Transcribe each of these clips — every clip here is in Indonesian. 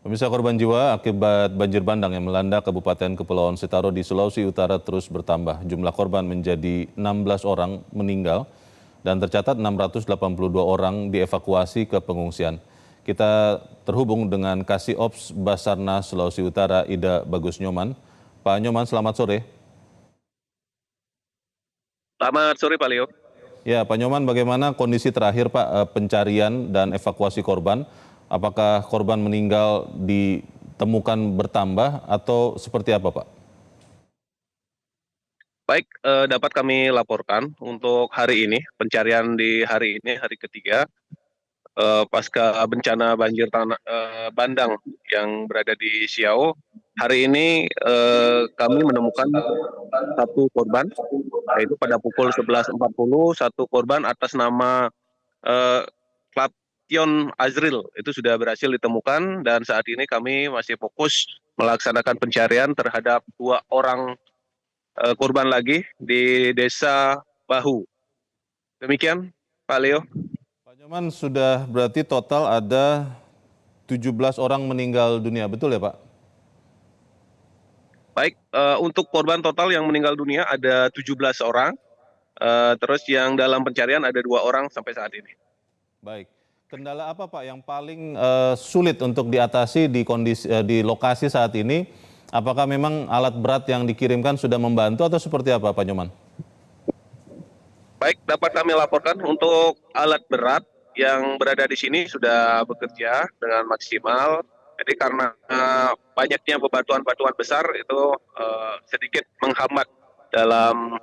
Pemirsa, korban jiwa akibat banjir bandang yang melanda Kabupaten Kepulauan Sitaro di Sulawesi Utara terus bertambah. Jumlah korban menjadi 16 orang meninggal dan tercatat 682 orang dievakuasi ke pengungsian. Kita terhubung dengan Kasih Ops Basarnas Sulawesi Utara, Ida Bagus Nyoman. Pak Nyoman, selamat sore. Selamat sore, Pak Leo. Ya, Pak Nyoman, bagaimana kondisi terakhir Pak pencarian dan evakuasi korban? Apakah korban meninggal ditemukan bertambah atau seperti apa, Pak? Baik, dapat kami laporkan untuk hari ini, pencarian di hari ini, hari ketiga, pasca bencana banjir bandang yang berada di Siau. Hari ini kami menemukan satu korban, yaitu pada pukul 11.40, satu korban atas nama Klation Azril itu sudah berhasil ditemukan, dan saat ini kami masih fokus melaksanakan pencarian terhadap 2 orang korban lagi di Desa Bahu. Demikian, Pak Leo. Pak Nyoman, sudah berarti total ada 17 orang meninggal dunia, betul ya Pak? Baik, untuk korban total yang meninggal dunia ada 17 orang, terus yang dalam pencarian ada 2 orang sampai saat ini. Baik. Kendala apa Pak yang paling sulit untuk diatasi di lokasi saat ini? Apakah memang alat berat yang dikirimkan sudah membantu atau seperti apa Pak Nyoman? Baik, dapat kami laporkan untuk alat berat yang berada di sini sudah bekerja dengan maksimal. Jadi karena banyaknya bebatuan-batuan besar itu sedikit menghambat dalam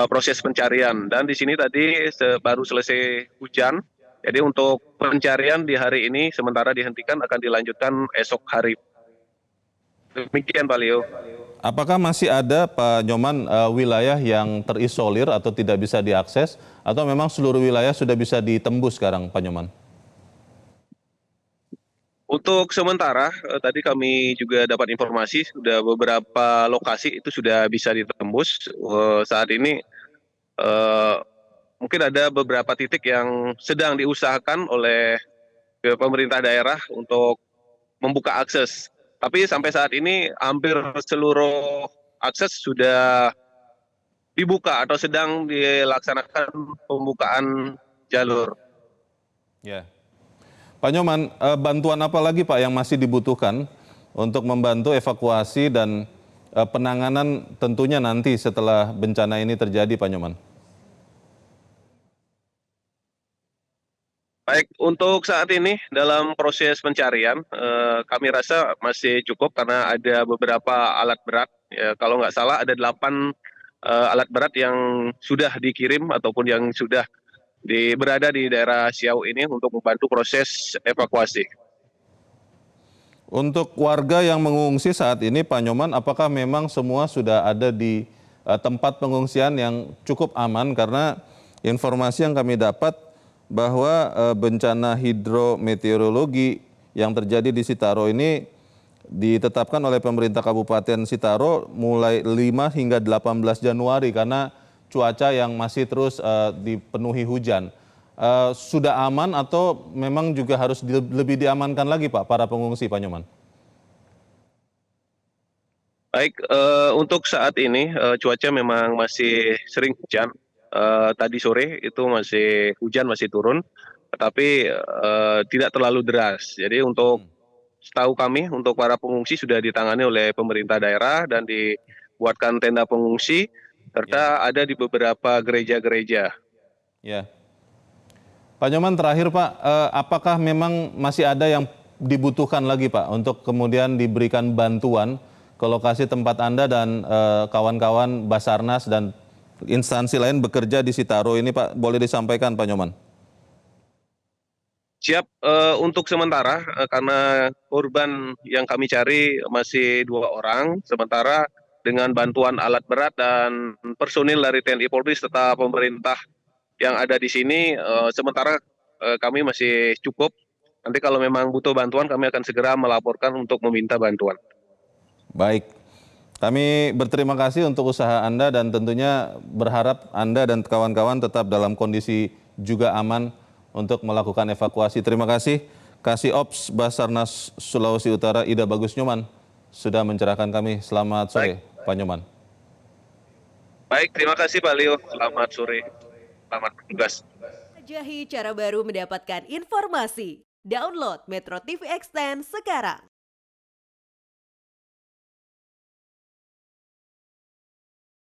proses pencarian. Dan di sini tadi baru selesai hujan. Jadi untuk pencarian di hari ini sementara dihentikan, akan dilanjutkan esok hari. Demikian, Pak Leo. Apakah masih ada Pak Nyoman wilayah yang terisolir atau tidak bisa diakses, atau memang seluruh wilayah sudah bisa ditembus sekarang Pak Nyoman? Untuk sementara tadi kami juga dapat informasi sudah beberapa lokasi itu sudah bisa ditembus. Saat ini mungkin ada beberapa titik yang sedang diusahakan oleh pemerintah daerah untuk membuka akses. Tapi sampai saat ini hampir seluruh akses sudah dibuka atau sedang dilaksanakan pembukaan jalur. Ya. Pak Nyoman, bantuan apa lagi Pak yang masih dibutuhkan untuk membantu evakuasi dan penanganan tentunya nanti setelah bencana ini terjadi Pak Nyoman? Baik, untuk saat ini dalam proses pencarian, kami rasa masih cukup karena ada beberapa alat berat. Ya, kalau nggak salah ada 8 alat berat yang sudah dikirim ataupun yang sudah berada di daerah Siau ini untuk membantu proses evakuasi. Untuk warga yang mengungsi saat ini Pak Nyoman, apakah memang semua sudah ada di tempat pengungsian yang cukup aman? Karena informasi yang kami dapat bahwa bencana hidrometeorologi yang terjadi di Sitaro ini ditetapkan oleh pemerintah Kabupaten Sitaro mulai 5 hingga 18 Januari karena cuaca yang masih terus dipenuhi hujan. Sudah aman atau memang juga harus lebih diamankan lagi Pak para pengungsi Pak Nyoman? Baik, untuk saat ini cuaca memang masih sering hujan. Tadi sore itu masih hujan, masih turun, tetapi tidak terlalu deras. Jadi untuk setahu kami untuk para pengungsi sudah ditangani oleh pemerintah daerah dan dibuatkan tenda pengungsi serta ada di beberapa gereja-gereja. Ya. Pak Nyoman, terakhir Pak, apakah memang masih ada yang dibutuhkan lagi Pak untuk kemudian diberikan bantuan ke lokasi tempat Anda dan kawan-kawan Basarnas dan instansi lain bekerja di Sitaro ini Pak, boleh disampaikan Pak Nyoman? Siap, untuk sementara karena korban yang kami cari masih 2 orang, sementara dengan bantuan alat berat dan personil dari TNI Polri serta pemerintah yang ada di sini, sementara kami masih cukup. Nanti kalau memang butuh bantuan kami akan segera melaporkan untuk meminta bantuan. Baik. Kami berterima kasih untuk usaha Anda dan tentunya berharap Anda dan kawan-kawan tetap dalam kondisi juga aman untuk melakukan evakuasi. Terima kasih Kasih Ops Basarnas Sulawesi Utara Ida Bagus Nyoman sudah mencerahkan kami. Selamat sore, Pak Nyoman. Baik, terima kasih Pak Leo. Selamat sore. Selamat bertugas. Jelajahi cara baru mendapatkan informasi. Download Metro TV Extend sekarang.